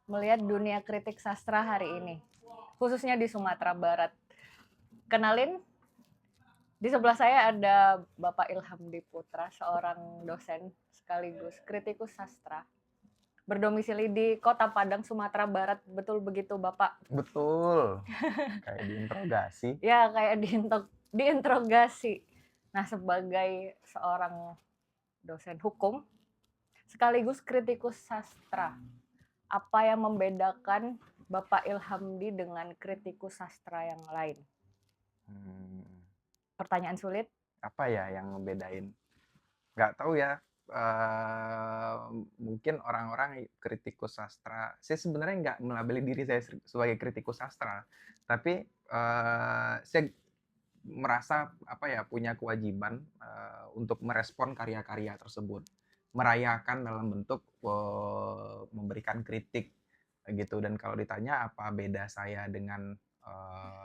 melihat dunia kritik sastra hari ini, khususnya di Sumatera Barat? Kenalin, di sebelah saya ada Bapak Ilham Diputra, seorang dosen sekaligus kritikus sastra, berdomisili di Kota Padang, Sumatera Barat. Betul begitu, Bapak? Betul, kayak diinterogasi. Ya, kayak diinterogasi. Nah, sebagai seorang dosen hukum, sekaligus kritikus sastra, apa yang membedakan Bapak Ilhamdi dengan kritikus sastra yang lain? Hmm, Pertanyaan sulit? apa ya yang ngebedain? Nggak tahu ya. eh, Mungkin orang-orang kritikus sastra. Saya sebenarnya nggak melabeli diri saya sebagai kritikus sastra, tapi saya merasa apa ya punya kewajiban untuk merespon karya-karya tersebut, merayakan dalam bentuk memberikan kritik gitu. Dan kalau ditanya apa beda saya dengan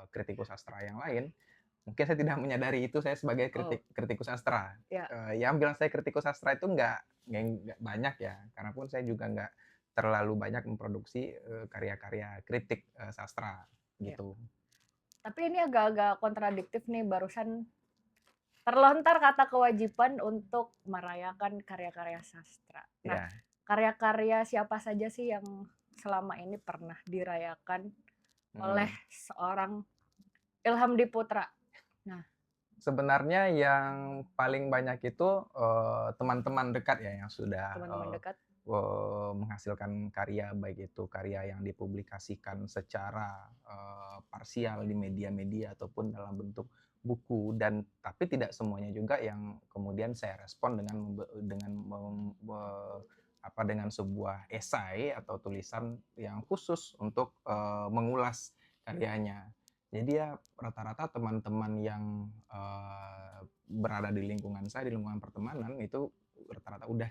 kritikus sastra yang lain, mungkin saya tidak menyadari itu saya sebagai Oh, kritikus sastra. ya. Yang bilang saya kritikus sastra itu nggak banyak ya, karena pun saya juga nggak terlalu banyak memproduksi karya-karya kritik sastra Ya. gitu. Tapi ini agak-agak kontradiktif nih, barusan terlontar kata kewajiban untuk merayakan karya-karya sastra. Nah, Ya. karya-karya siapa saja sih yang selama ini pernah dirayakan oleh Hmm. seorang Ilham Diputra? Nah, Sebenarnya yang paling banyak itu teman-teman dekat ya yang sudah teman-teman dekat. menghasilkan karya, baik itu karya yang dipublikasikan secara parsial di media-media ataupun dalam bentuk buku. Dan tapi tidak semuanya juga yang kemudian saya respon dengan sebuah esai atau tulisan yang khusus untuk mengulas karyanya. Jadi ya rata-rata teman-teman yang berada di lingkungan saya, di lingkungan pertemanan itu rata-rata udah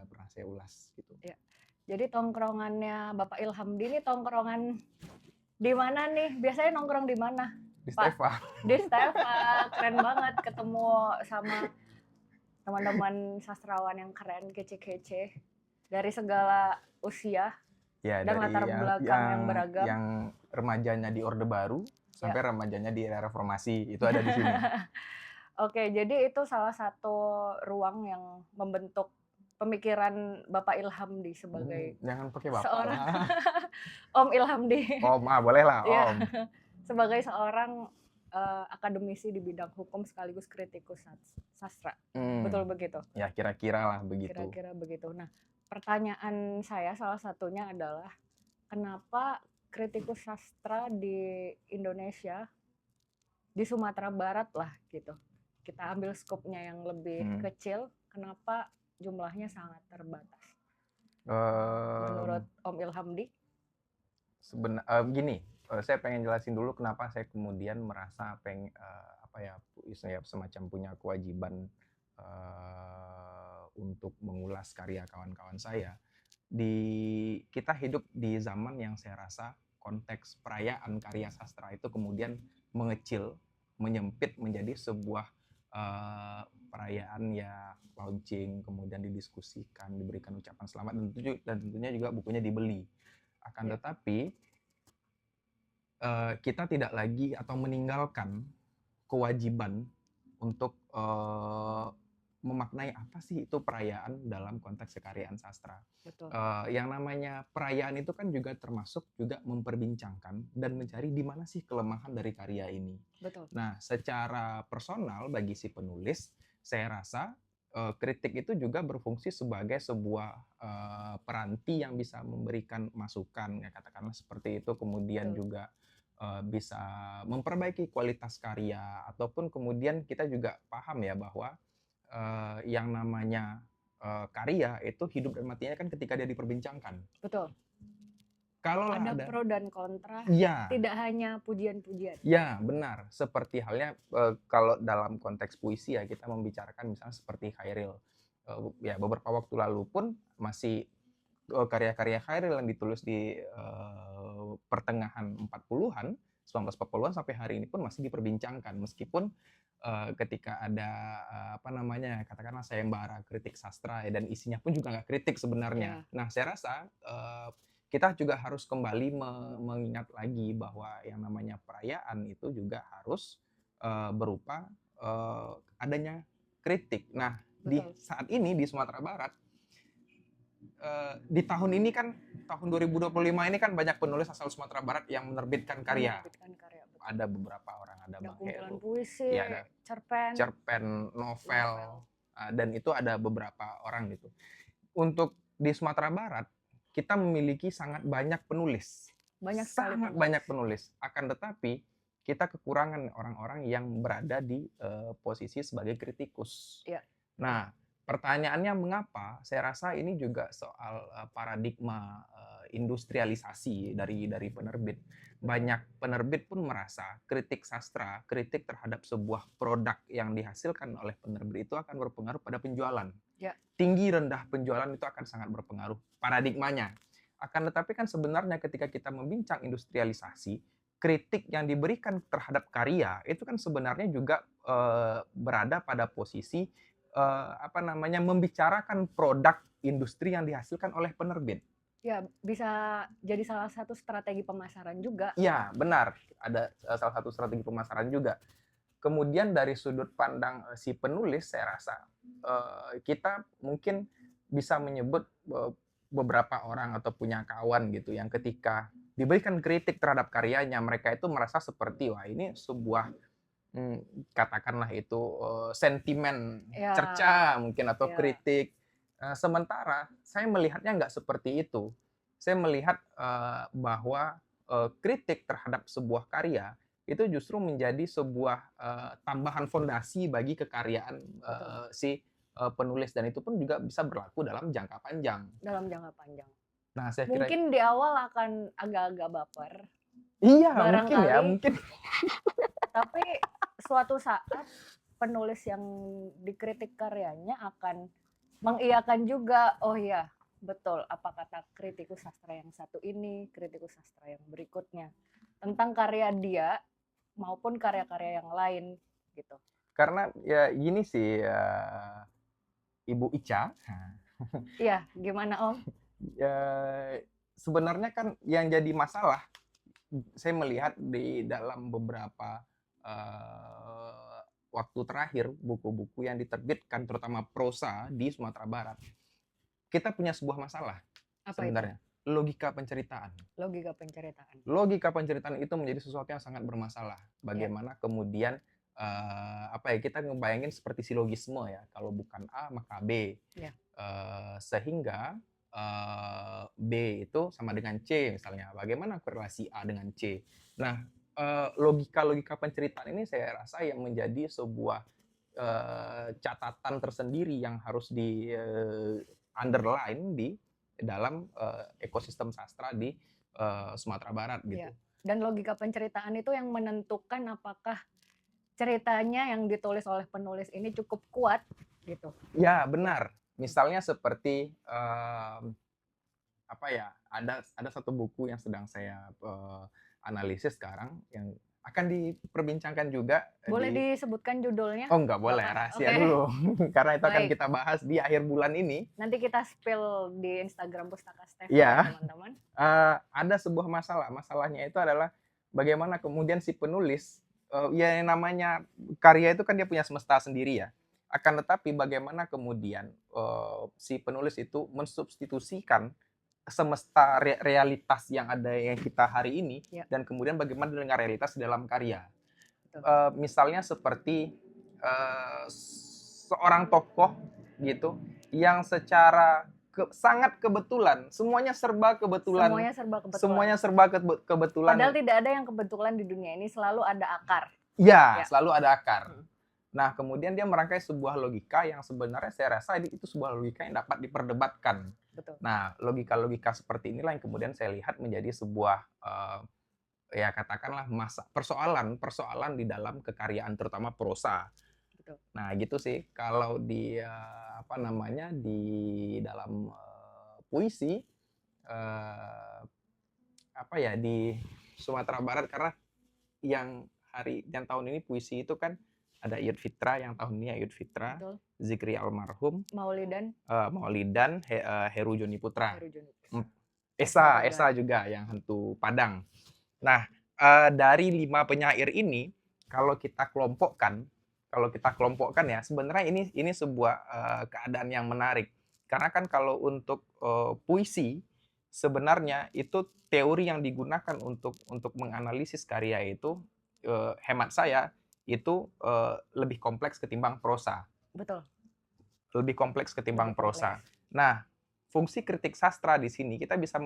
pernah saya ulas gitu. Ya. Jadi tongkrongannya Bapak Ilhamdi ini tongkrongan di mana nih? Biasanya nongkrong di mana, Di Pak? Steva. Di Steva. Keren banget ketemu sama teman-teman sastrawan yang keren, kece-kece dari segala usia Ya, dan dari latar yang belakang yang beragam. remajanya di Orde Baru Ya. sampai remajanya di era reformasi itu ada di sini. Oke, jadi itu salah satu ruang yang membentuk pemikiran Bapak Ilhamdi sebagai Jangan pakai bapak seorang lah. Om Ilhamdi. Om, boleh lah Ya, Om. sebagai seorang akademisi di bidang hukum sekaligus kritikus sastra. Betul begitu? Ya kira-kira lah begitu. Kira-kira begitu. Nah, pertanyaan saya salah satunya adalah kenapa kritikus sastra di Indonesia, di Sumatera Barat lah gitu. Kita ambil skopnya yang lebih kecil, kenapa jumlahnya sangat terbatas? Menurut Om Ilhamdi? Gini, saya pengen jelasin dulu kenapa saya kemudian merasa saya semacam punya kewajiban untuk mengulas karya kawan-kawan saya. Kita hidup di zaman yang saya rasa konteks perayaan karya sastra itu kemudian mengecil, menyempit menjadi sebuah perayaan ya launching, kemudian didiskusikan, diberikan ucapan selamat, dan tentunya juga bukunya dibeli. Akan tetapi kita tidak lagi atau meninggalkan kewajiban untuk memaknai apa sih itu perayaan dalam konteks kekaryaan sastra. Betul. Yang namanya perayaan itu kan juga termasuk juga memperbincangkan dan mencari di mana sih kelemahan dari karya ini. Betul. Nah, secara personal bagi si penulis, saya rasa kritik itu juga berfungsi sebagai sebuah peranti yang bisa memberikan masukan, ya katakanlah seperti itu, kemudian Betul. juga bisa memperbaiki kualitas karya, ataupun kemudian kita juga paham ya bahwa yang namanya karya itu hidup dan matinya kan ketika dia diperbincangkan. Betul. Kalau Ada ada, pro dan kontra, ya, tidak hanya pujian-pujian. ya benar. Seperti halnya kalau dalam konteks puisi ya kita membicarakan misalnya seperti Khairil. Ya beberapa waktu lalu pun masih karya-karya Khairil yang ditulis di pertengahan 40-an, 1940-an sampai hari ini pun masih diperbincangkan, meskipun ketika ada katakanlah sayembara kritik sastra ya, dan isinya pun juga nggak kritik sebenarnya. Nah, saya rasa kita juga harus kembali mengingat lagi bahwa yang namanya perayaan itu juga harus berupa adanya kritik. Nah, di Betul. saat ini di Sumatera Barat, di tahun ini kan, tahun 2025 ini kan banyak penulis asal Sumatera Barat yang menerbitkan karya. Menerbitkan karya, betul. Ada beberapa orang, ada Ada Bang kumpulan Heru, puisi, ya ada cerpen, cerpen, novel, novel. dan itu ada beberapa orang gitu. Untuk di Sumatera Barat, kita memiliki sangat banyak penulis. Banyak sekali Sangat penulis. banyak penulis. Akan tetapi, kita kekurangan orang-orang yang berada di posisi sebagai kritikus. Iya. Nah, pertanyaannya mengapa? Saya rasa ini juga soal paradigma industrialisasi dari penerbit. Banyak penerbit pun merasa kritik sastra, kritik terhadap sebuah produk yang dihasilkan oleh penerbit itu akan berpengaruh pada penjualan. Ya. Tinggi rendah penjualan itu akan sangat berpengaruh paradigmanya. Akan tetapi kan sebenarnya ketika kita membincang industrialisasi, kritik yang diberikan terhadap karya itu kan sebenarnya juga berada pada posisi membicarakan produk industri yang dihasilkan oleh penerbit. Ya, bisa jadi salah satu strategi pemasaran juga. Iya, benar. Ada salah satu strategi pemasaran juga. Kemudian dari sudut pandang si penulis, saya rasa kita mungkin bisa menyebut beberapa orang atau punya kawan gitu yang ketika diberikan kritik terhadap karyanya, mereka itu merasa seperti wah ini sebuah katakanlah itu sentimen Ya. cerca mungkin atau Ya. kritik. Sementara saya melihatnya nggak seperti itu. Saya melihat bahwa kritik terhadap sebuah karya itu justru menjadi sebuah tambahan fondasi bagi kekaryaan si penulis, dan itu pun juga bisa berlaku dalam jangka panjang. Dalam jangka panjang. Nah, saya kira Mungkin di awal akan agak-agak baper. iya, mungkin Barangkali. ya, mungkin. Tapi suatu saat penulis yang dikritik karyanya akan mengiyakan juga, oh iya, betul apa kata kritikus sastra yang satu ini, kritikus sastra yang berikutnya, tentang karya dia maupun karya-karya yang lain gitu. Karena ya gini sih, Ibu Ica. Iya, gimana Om? Ya, sebenarnya kan yang jadi masalah, saya melihat di dalam beberapa waktu terakhir buku-buku yang diterbitkan terutama prosa di Sumatera Barat, kita punya sebuah masalah. Apa sebenarnya itu? logika penceritaan. Logika penceritaan itu menjadi sesuatu yang sangat bermasalah. Bagaimana kemudian kita ngebayangin seperti silogisme ya, kalau bukan A maka B. Ya. Sehingga B itu sama dengan C misalnya. Bagaimana korelasi A dengan C? Nah, logika-logika penceritaan ini saya rasa yang menjadi sebuah catatan tersendiri yang harus di underline di dalam ekosistem sastra di Sumatera Barat gitu. Ya. Dan logika penceritaan itu yang menentukan apakah ceritanya yang ditulis oleh penulis ini cukup kuat gitu. Ya, benar. Misalnya seperti ada satu buku yang sedang saya analisis sekarang yang akan diperbincangkan juga. Boleh disebutkan judulnya? Oh, nggak boleh, rahasia dulu. Karena itu akan kita bahas di akhir bulan ini. Nanti kita spill di Instagram Pustaka Stef ya, teman-teman. Ada sebuah masalah. Masalahnya itu adalah bagaimana kemudian si penulis, ya yang namanya karya itu kan dia punya semesta sendiri ya. Akan tetapi bagaimana kemudian si penulis itu mensubstitusikan semesta realitas yang ada yang kita hari ini, dan kemudian bagaimana dengan realitas dalam karya. Misalnya seperti seorang tokoh gitu yang secara sangat kebetulan, semuanya serba kebetulan. Padahal tidak ada yang kebetulan di dunia ini, selalu ada akar. Ya, selalu ada akar. Nah, kemudian dia merangkai sebuah logika yang sebenarnya saya rasa itu sebuah logika yang dapat diperdebatkan. Betul. Nah, logika-logika seperti inilah yang kemudian saya lihat menjadi sebuah ya katakanlah persoalan di dalam kekaryaan terutama prosa. Betul. Nah, gitu sih kalau di di dalam puisi di Sumatera Barat, karena yang tahun ini puisi itu kan ada Iyut Fitra, yang tahun ini Iyut Fitra, betul. Zikri Almarhum, Maulidan, Heru Joni Putra. Esa juga yang hantu Padang. Nah, dari 5 penyair ini kalau kita kelompokkan ya sebenarnya ini sebuah keadaan yang menarik. Karena kan kalau untuk puisi sebenarnya itu teori yang digunakan untuk menganalisis karya itu hemat saya itu lebih kompleks ketimbang prosa. Betul. Lebih kompleks ketimbang Lebih kompleks. prosa. Nah, fungsi kritik sastra di sini kita bisa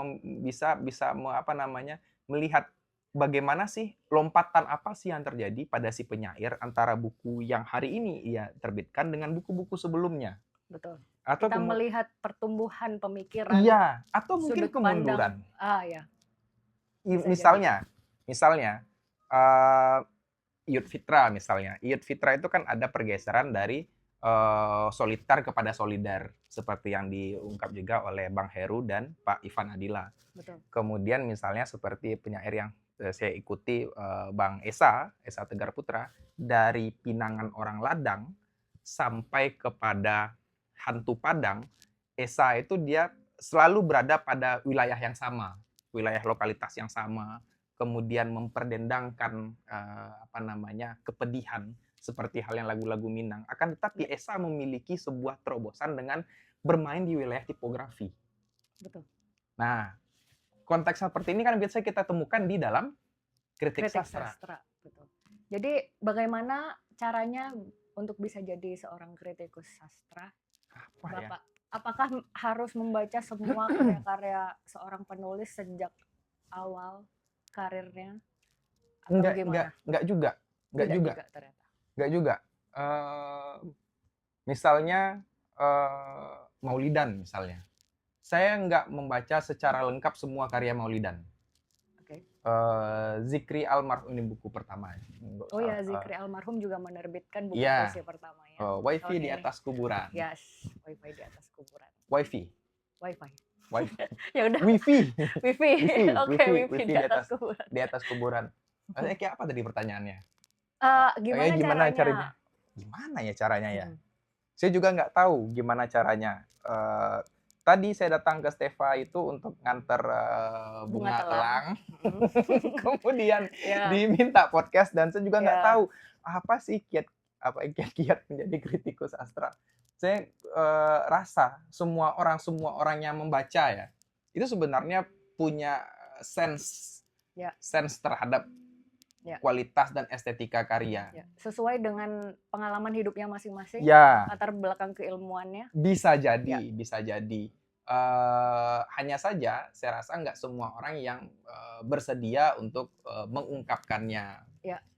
melihat bagaimana sih lompatan apa sih yang terjadi pada si penyair antara buku yang hari ini ia terbitkan dengan buku-buku sebelumnya. Betul. Atau Kita melihat pertumbuhan pemikiran. Iya, atau mungkin sudut pandang. kemunduran. Ya. Bisa Misalnya Iyut Fitra misalnya. Iyut Fitra itu kan ada pergeseran dari soliter kepada solidar seperti yang diungkap juga oleh Bang Heru dan Pak Ivan Adila. Betul. Kemudian misalnya seperti penyair yang saya ikuti Bang Esa Tegar Putra, dari Pinangan Orang Ladang sampai kepada Hantu Padang, Esa itu dia selalu berada pada wilayah yang sama, wilayah lokalitas yang sama, kemudian memperdendangkan kepedihan seperti hal yang lagu-lagu Minang. Akan tetapi Esa memiliki sebuah terobosan dengan bermain di wilayah tipografi. Betul. Nah, konteks seperti ini kan biasanya kita temukan di dalam kritik sastra. Betul. Jadi bagaimana caranya untuk bisa jadi seorang kritikus sastra? Bapak, apakah harus membaca semua karya-karya seorang penulis sejak awal karirnya? Enggak juga. Misalnya Maulidan misalnya. Saya nggak membaca secara lengkap semua karya Maulidan. Zikri Almarhum ini buku pertama. Oh ya, Zikri Almarhum juga menerbitkan buku puisi pertama ya. Wifi di atas kuburan. Yes, Wifi di atas kuburan. Wifi. Ya udah. Wifi. Oke, Wifi di atas kuburan. Di atas kuburan. Kayak apa tadi pertanyaannya? Gimana caranya? Gimana ya caranya ya? Saya juga nggak tahu gimana caranya. Tadi saya datang ke Steva itu untuk nganter bunga telang. Kemudian diminta podcast dan saya juga nggak tahu apa sih kiat-kiat menjadi kritikus sastra. Saya rasa semua orang yang membaca ya itu sebenarnya punya sense terhadap kualitas dan estetika karya. Sesuai dengan pengalaman hidupnya masing-masing, latar belakang keilmuannya. Bisa jadi. Hanya saja saya rasa nggak semua orang yang bersedia untuk mengungkapkannya.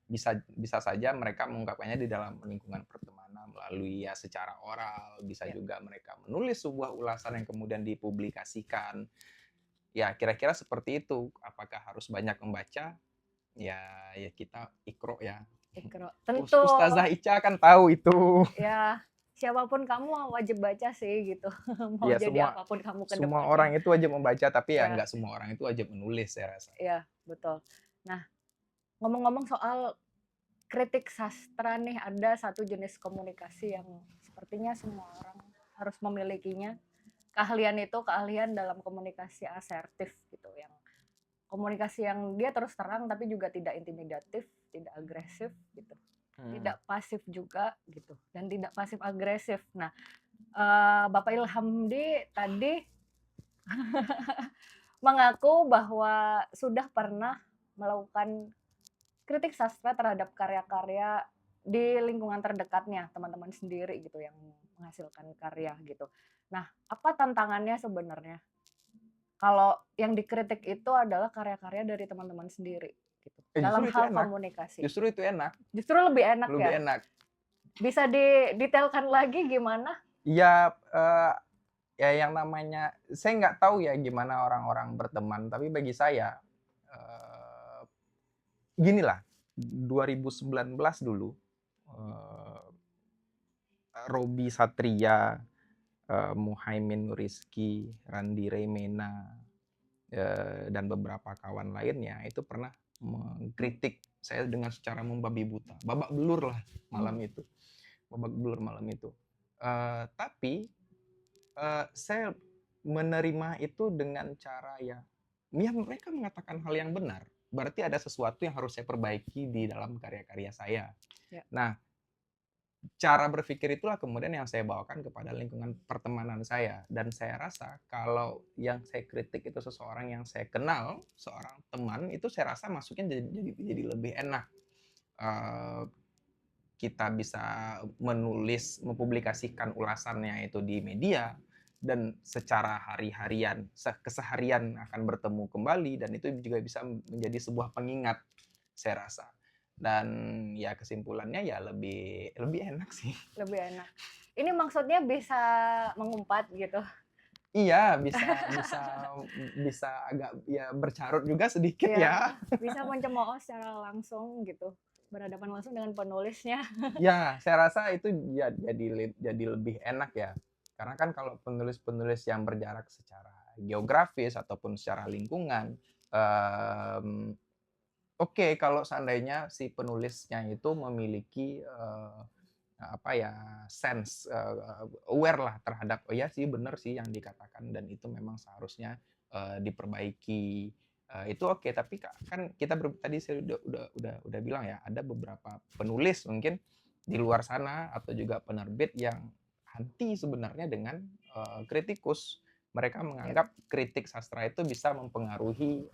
Bisa saja mereka mengungkapkannya di dalam lingkungan pertemanan melalui secara oral. Bisa juga mereka menulis sebuah ulasan yang kemudian dipublikasikan. Ya kira-kira seperti itu. Apakah harus banyak membaca? Ya kita ikro ya. Tentu. Ustazah Ica kan tahu itu. Ya, siapapun kamu wajib baca sih gitu. Mau jadi apapun kamu ke depannya. Semua orang itu wajib membaca, tapi ya nggak semua orang itu wajib menulis saya rasa. Iya, betul. Nah, ngomong-ngomong soal kritik sastra nih, ada satu jenis komunikasi yang sepertinya semua orang harus memilikinya. Keahlian dalam komunikasi asertif gitu, yang komunikasi yang dia terus terang tapi juga tidak intimidatif, tidak agresif gitu. Tidak pasif juga gitu, dan tidak pasif agresif. Nah, Bapak Ilhamdi tadi mengaku bahwa sudah pernah melakukan kritik sastra terhadap karya-karya di lingkungan terdekatnya, teman-teman sendiri gitu yang menghasilkan karya gitu. Nah, apa tantangannya sebenarnya? Kalau yang dikritik itu adalah karya-karya dari teman-teman sendiri gitu. Dalam hal komunikasi. Justru itu enak. Justru lebih enak ya. Lebih enak. Bisa didetailkan lagi gimana? Ya yang namanya, saya nggak tahu ya gimana orang-orang berteman, tapi bagi saya ginilah, 2019 dulu Robi Satria, Muhaimin Rizky, Randi Reimena, dan beberapa kawan lainnya itu pernah mengkritik saya dengan secara membabi buta, babak belur lah malam itu. Tapi saya menerima itu dengan cara ya mereka mengatakan hal yang benar. Berarti ada sesuatu yang harus saya perbaiki di dalam karya-karya saya. Ya. Nah, cara berpikir itulah kemudian yang saya bawakan kepada lingkungan pertemanan saya. Dan saya rasa kalau yang saya kritik itu seseorang yang saya kenal, seorang teman, itu saya rasa masuknya jadi lebih enak. Kita bisa menulis, mempublikasikan ulasannya itu di media, dan secara keseharian akan bertemu kembali, dan itu juga bisa menjadi sebuah pengingat, saya rasa. Dan ya kesimpulannya ya lebih enak sih. Lebih enak. Ini maksudnya bisa mengumpat gitu. Iya, bisa agak ya bercarut juga sedikit ya. Bisa mencemooh secara langsung gitu. Berhadapan langsung dengan penulisnya. Ya, saya rasa itu ya jadi lebih enak ya. Karena kan kalau penulis-penulis yang berjarak secara geografis ataupun secara lingkungan, oke, kalau seandainya si penulisnya itu memiliki sense aware lah terhadap oh ya sih benar sih yang dikatakan dan itu memang seharusnya diperbaiki. Itu oke, tapi kan kita tadi saya udah bilang ya, ada beberapa penulis mungkin di luar sana atau juga penerbit yang anti sebenarnya dengan kritikus. Mereka menganggap kritik sastra itu bisa mempengaruhi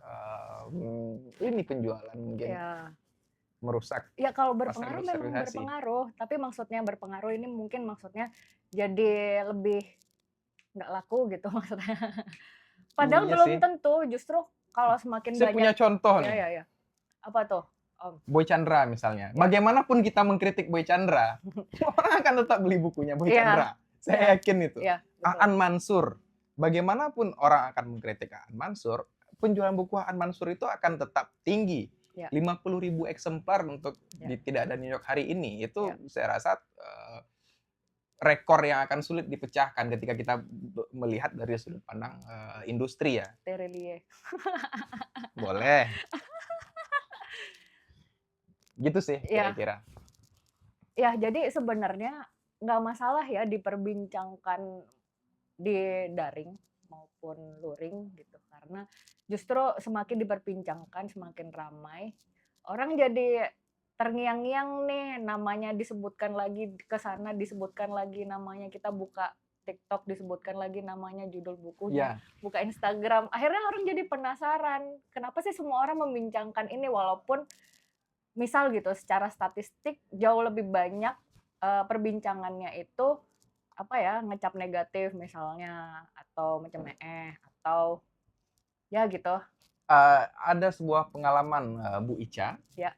ini penjualan, mungkin merusak. Ya kalau berpengaruh memang berpengaruh, tapi maksudnya berpengaruh ini mungkin maksudnya jadi lebih nggak laku gitu maksudnya. Padahal Iya belum sih. tentu, justru kalau semakin Saya banyak. punya contoh nih. Ya. Apa tuh? Boy Chandra misalnya. Bagaimanapun kita mengkritik Boy Chandra, orang akan tetap beli bukunya Boy Chandra. Saya yakin itu. Aan Mansur. Bagaimanapun orang akan mengkritik Aan Mansur, penjualan buku Aan Mansur itu akan tetap tinggi. 50.000 eksemplar untuk Tidak Ada New York hari ini. Itu saya rasa rekor yang akan sulit dipecahkan ketika kita melihat dari sudut pandang industri ya. Terelie. Boleh. Gitu sih kira-kira. Ya, jadi sebenarnya nggak masalah ya diperbincangkan di daring maupun luring gitu, karena justru semakin diperbincangkan semakin ramai, orang jadi terngiang-ngiang nih, namanya disebutkan lagi ke sana, disebutkan lagi namanya, kita buka TikTok disebutkan lagi namanya, judul bukunya, buka Instagram, akhirnya orang jadi penasaran, kenapa sih semua orang membincangkan ini, walaupun misal gitu secara statistik jauh lebih banyak perbincangannya itu ngecap negatif misalnya, atau mencemeh, atau ya gitu. Ada sebuah pengalaman Bu Ica. Ya.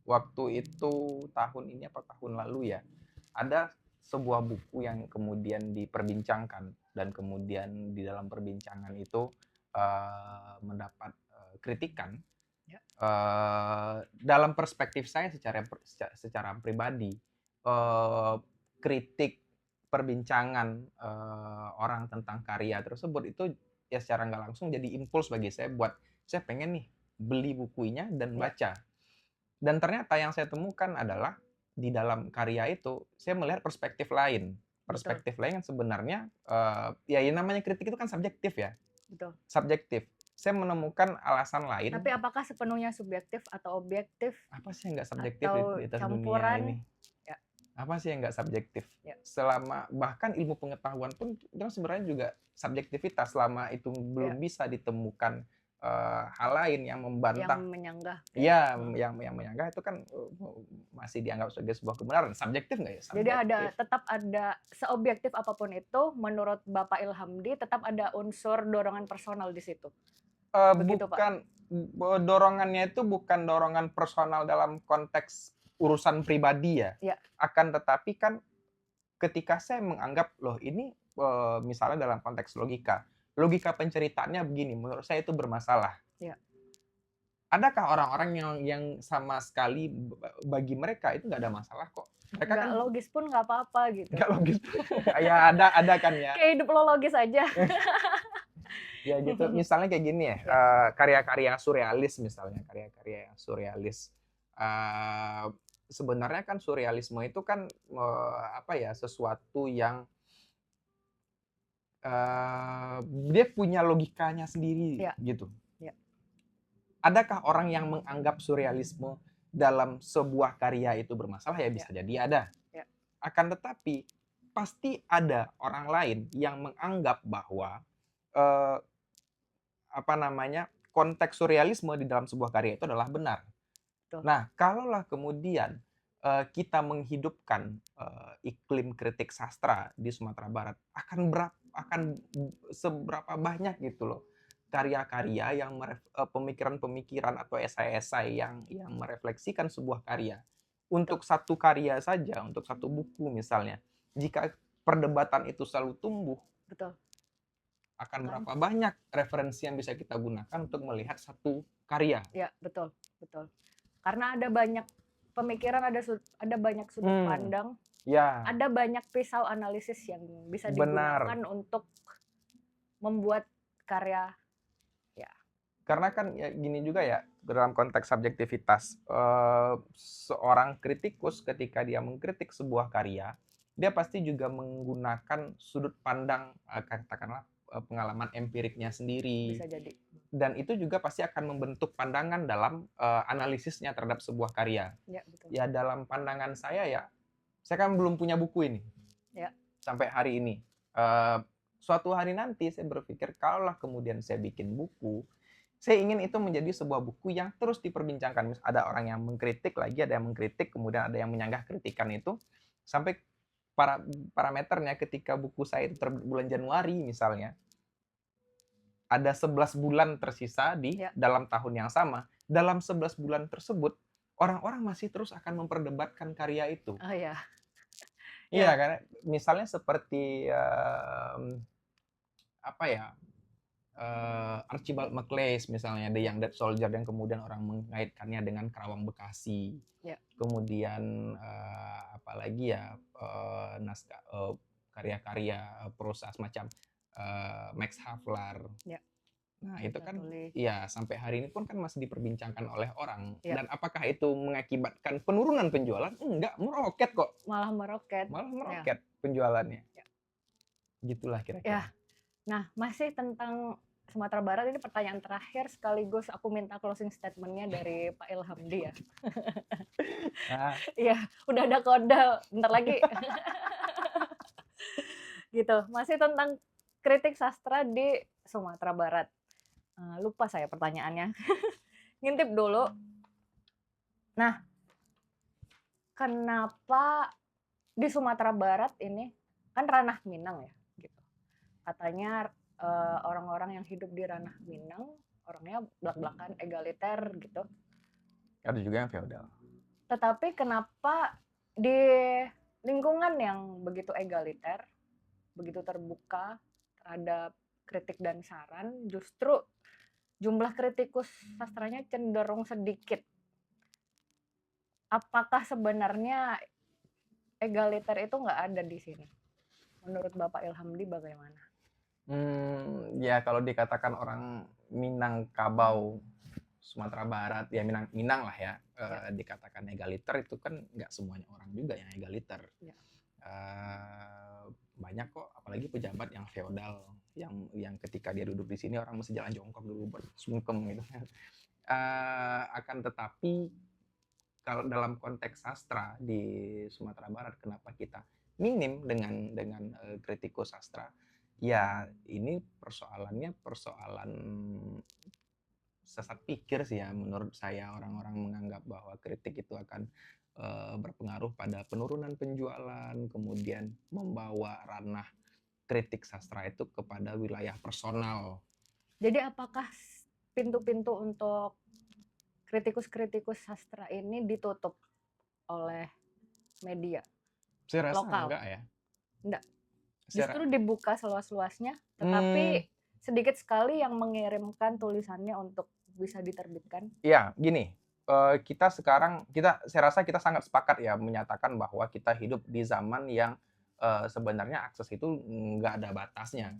Waktu itu tahun ini apa tahun lalu ya, ada sebuah buku yang kemudian diperbincangkan dan kemudian di dalam perbincangan itu mendapat kritikan. Dalam perspektif saya secara pribadi, kritik perbincangan orang tentang karya tersebut itu ya secara nggak langsung jadi impuls bagi saya buat saya pengen nih beli bukunya dan baca. Dan ternyata yang saya temukan adalah di dalam karya itu saya melihat perspektif lain. Perspektif lain yang sebenarnya ya namanya kritik itu kan subjektif ya. Betul. Subjektif. Saya menemukan alasan lain. Tapi apakah sepenuhnya subjektif atau objektif? Apa sih yang nggak subjektif atau di atas campuran dunia ini? Ya. Apa sih yang nggak subjektif? Selama bahkan ilmu pengetahuan pun itu sebenarnya juga subjektivitas, selama itu belum bisa ditemukan hal lain yang membantah, yang menyanggah. Iya, yang menyanggah itu kan masih dianggap sebagai sebuah kebenaran. Subjektif nggak ya? Subjektif. Jadi tetap ada, seobjektif apapun itu, menurut Bapak Ilhamdi tetap ada unsur dorongan personal di situ. Begitu, bukan, Pak? Dorongannya itu bukan dorongan personal dalam konteks urusan pribadi ya. Akan tetapi kan ketika saya menganggap loh ini misalnya dalam konteks logika penceritaannya begini, menurut saya itu bermasalah. Adakah orang-orang yang sama sekali bagi mereka itu nggak ada masalah kok? Mereka nggak logis pun nggak apa-apa gitu. Nggak logis. Ya ada kan ya. Kayak hidup lo logis aja. Ya gitu. Misalnya kayak gini ya, karya-karya surrealis misalnya, karya-karya yang surrealis. Sebenarnya kan surrealisme itu kan sesuatu yang dia punya logikanya sendiri Ya, gitu. ya, Adakah orang yang menganggap surrealisme dalam sebuah karya itu bermasalah? Ya ya, bisa jadi ada. ya, Akan tetapi pasti ada orang lain yang menganggap bahwa eh, apa namanya konteks surrealisme di dalam sebuah karya itu adalah benar. betul. Nah, kalaulah kemudian kita menghidupkan iklim kritik sastra di Sumatera Barat, akan seberapa banyak gitu loh karya-karya yang pemikiran-pemikiran atau esai-esai yang merefleksikan sebuah karya. Betul. Untuk satu karya saja, untuk satu buku misalnya, jika perdebatan itu selalu tumbuh, Betul. akan Kan? berapa banyak referensi yang bisa kita gunakan untuk melihat satu karya. Ya, betul, betul. Karena ada banyak pemikiran, ada banyak sudut Hmm, pandang, ya, ada banyak pisau analisis yang bisa benar. digunakan untuk membuat karya. Ya, Karena kan ya gini juga ya, dalam konteks subjektivitas, seorang kritikus ketika dia mengkritik sebuah karya, dia pasti juga menggunakan sudut pandang, katakanlah, pengalaman empiriknya sendiri. bisa jadi. Dan itu juga pasti akan membentuk pandangan dalam, analisisnya terhadap sebuah karya. Ya, betul. Ya dalam pandangan saya ya, saya kan belum punya buku ini, Ya, sampai hari ini. Eee, Suatu hari nanti saya berpikir kalaulah kemudian saya bikin buku, saya ingin itu menjadi sebuah buku yang terus diperbincangkan. Ada orang yang mengkritik lagi, ada yang mengkritik, kemudian ada yang menyanggah kritikan itu, sampai parameternya ketika buku saya itu terbit bulan Januari misalnya, ada 11 bulan tersisa di ya. dalam tahun yang sama. Dalam 11 bulan tersebut, orang-orang masih terus akan memperdebatkan karya itu. Oh ya, Iya, ya, karena misalnya seperti, apa ya, Archibald MacLeish misalnya, The ya, Young Dead Soldier yang kemudian orang mengaitkannya dengan Kerawang Bekasi. ya, Kemudian apalagi ya naskah karya-karya prosa semacam Max Havelaar. ya. Nah, itu kan Zatuli. ya sampai hari ini pun kan masih diperbincangkan oleh orang. Ya, Dan apakah itu mengakibatkan penurunan penjualan? Enggak, meroket kok. malah meroket. Malah Ya, meroket penjualannya. ya. Gitulah Ya, kira-kira. nah masih tentang Sumatera Barat, ini pertanyaan terakhir sekaligus aku minta closing statement-nya dari Pak Ilhamdi ya. Nah, Iya, udah ada kode, bentar lagi. Gitu, masih tentang kritik sastra di Sumatera Barat. Lupa saya pertanyaannya. Ngintip dulu. Nah, kenapa di Sumatera Barat ini kan ranah Minang ya, gitu. Katanya orang-orang yang hidup di ranah Minang orangnya belak-belakan egaliter gitu. ada juga yang feodal. Tetapi kenapa di lingkungan yang begitu egaliter, begitu terbuka terhadap kritik dan saran, justru jumlah kritikus sastranya cenderung sedikit. Apakah sebenarnya egaliter itu nggak ada di sini? Menurut Bapak Ilhamdi bagaimana? Ya kalau dikatakan orang Minangkabau, Sumatera Barat, ya Minang lah ya, Ya, dikatakan egaliter itu kan nggak semuanya orang juga yang egaliter. ya, Banyak kok, apalagi pejabat yang feodal, yang ketika dia duduk di sini orang mesti jalan jongkok dulu bersungkem gitu. Akan tetapi kalau dalam konteks sastra di Sumatera Barat, kenapa kita minim dengan kritikus sastra? Ya ini persoalannya persoalan sesat pikir sih ya, menurut saya. Orang-orang menganggap bahwa kritik itu akan berpengaruh pada penurunan penjualan, kemudian membawa ranah kritik sastra itu kepada wilayah personal. jadi apakah pintu-pintu untuk kritikus-kritikus sastra ini ditutup oleh media Saya rasa lokal? enggak ya. Enggak, Saya, justru dibuka seluas-luasnya, tetapi sedikit sekali yang mengirimkan tulisannya untuk bisa diterbitkan. ya gini, kita sekarang saya rasa kita sangat sepakat ya menyatakan bahwa kita hidup di zaman yang sebenarnya akses itu nggak ada batasnya.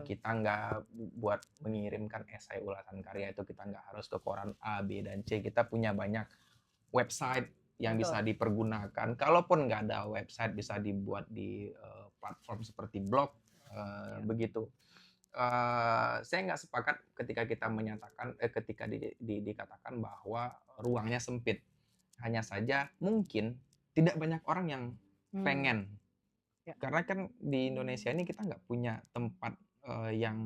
Kita nggak buat mengirimkan esai ulasan karya itu kita nggak harus ke koran A, B, dan C. Kita punya banyak website yang bisa Betul. dipergunakan. Kalaupun nggak ada website, bisa dibuat di platform seperti blog, begitu. Saya nggak sepakat ketika kita menyatakan ketika dikatakan bahwa ruangnya sempit. Hanya saja mungkin tidak banyak orang yang pengen. Ya. Karena kan di Indonesia ini kita nggak punya tempat yang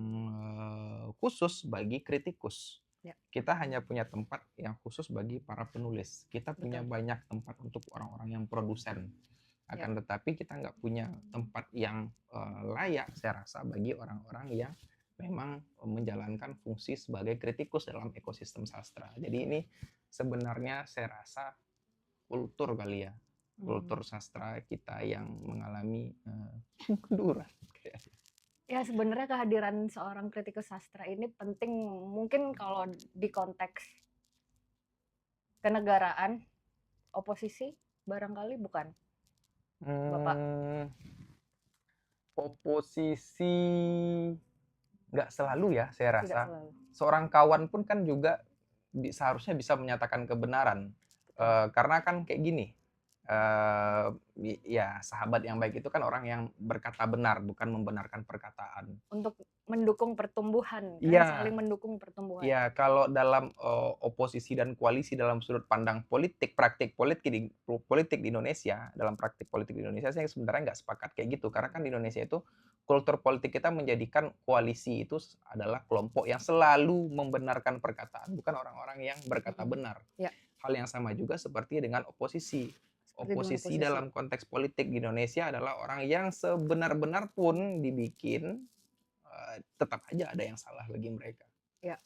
khusus bagi kritikus. Ya. Kita hanya punya tempat yang khusus bagi para penulis. Kita punya Betul. banyak tempat untuk orang-orang yang produsen. Akan tetapi kita nggak punya tempat yang layak, saya rasa, bagi orang-orang yang memang menjalankan fungsi sebagai kritikus dalam ekosistem sastra. Jadi ini sebenarnya saya rasa kultur kali ya, kultur sastra kita yang mengalami kemunduran. Ya sebenarnya kehadiran seorang kritikus sastra ini penting, mungkin kalau di konteks kenegaraan, oposisi barangkali bukan, Bapak? Oposisi nggak selalu ya, saya Tidak rasa. selalu. Seorang kawan pun kan juga seharusnya bisa menyatakan kebenaran. Karena kan kayak gini, ya sahabat yang baik itu kan orang yang berkata benar, bukan membenarkan perkataan. Untuk mendukung pertumbuhan, kan Iya. saling mendukung pertumbuhan. Ya, kalau dalam oposisi dan koalisi dalam sudut pandang politik, praktik politik di Indonesia, dalam praktik politik di Indonesia, saya sebenarnya nggak sepakat kayak gitu. Karena kan di Indonesia itu, kultur politik kita menjadikan koalisi itu adalah kelompok yang selalu membenarkan perkataan, bukan orang-orang yang berkata benar. Ya. Hal yang sama juga seperti dengan oposisi. Oposisi oposisi. dalam konteks politik di Indonesia adalah orang yang sebenar-benar pun dibikin, tetap aja ada yang salah bagi mereka. Ya.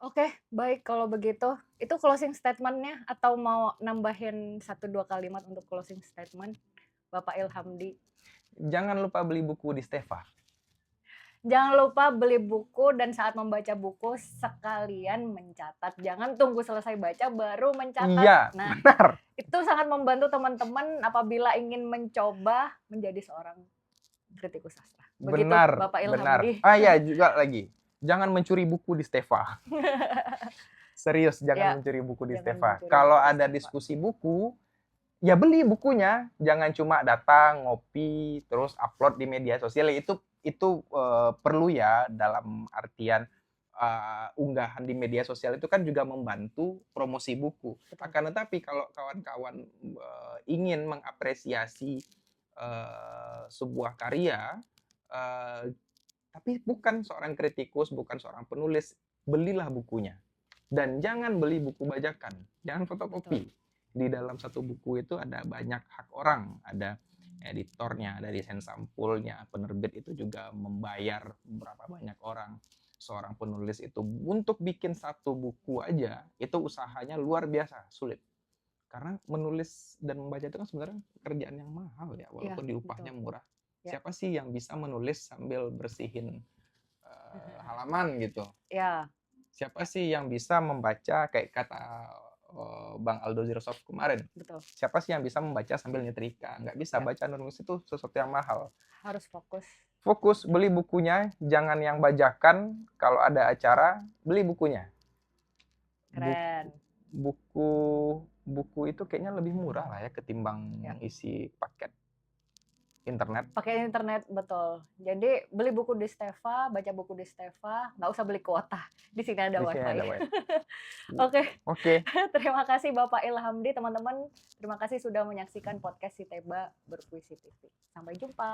Oke, baik kalau begitu. Itu closing statement-nya atau mau nambahin 1-2 kalimat untuk closing statement, Bapak Ilhamdi? Jangan lupa beli buku di Steva. Jangan lupa beli buku dan saat membaca buku sekalian mencatat. Jangan tunggu selesai baca baru mencatat. Iya, nah, benar. Itu sangat membantu teman-teman apabila ingin mencoba menjadi seorang kritikus sastra. Begitu, Benar, Bapak benar. Ilhamdi. Ya juga lagi. Jangan mencuri buku di Steva. Serius, jangan mencuri buku di Steva. Kalau ada diskusi buku, ya beli bukunya. Jangan cuma datang, ngopi, terus upload di media sosial. Itu perlu ya, dalam artian unggahan di media sosial itu kan juga membantu promosi buku. Akan tetapi kalau kawan-kawan ingin mengapresiasi sebuah karya, tapi bukan seorang kritikus, bukan seorang penulis, belilah bukunya. Dan jangan beli buku bajakan, jangan fotokopi. Di dalam satu buku itu ada banyak hak orang, ada editornya, ada desain sampulnya, penerbit itu juga membayar berapa banyak orang. Seorang penulis itu untuk bikin satu buku aja, itu usahanya luar biasa, sulit. Karena menulis dan membaca itu kan sebenarnya kerjaan yang mahal ya, walaupun diupahnya murah. Siapa sih yang bisa menulis sambil bersihin halaman gitu? Ya. Siapa sih yang bisa membaca kayak kata Bang Aldo Zirsov kemarin? Betul. Siapa sih yang bisa membaca sambil nyetrika? Nggak bisa. Baca nulis itu sesuatu yang mahal. Harus fokus. Fokus, beli bukunya, jangan yang bajakan. Kalau ada acara, beli bukunya. Keren. Buku itu kayaknya lebih murah lah ya ketimbang isi paket internet. Pakai internet, betul. Jadi beli buku di Steva, baca buku di Steva, nggak usah beli kuota. Di sini ada wifi. Oke. Terima kasih Bapak Ilhamdi, teman-teman. Terima kasih sudah menyaksikan podcast Si Teba Berpuisi TV. Sampai jumpa.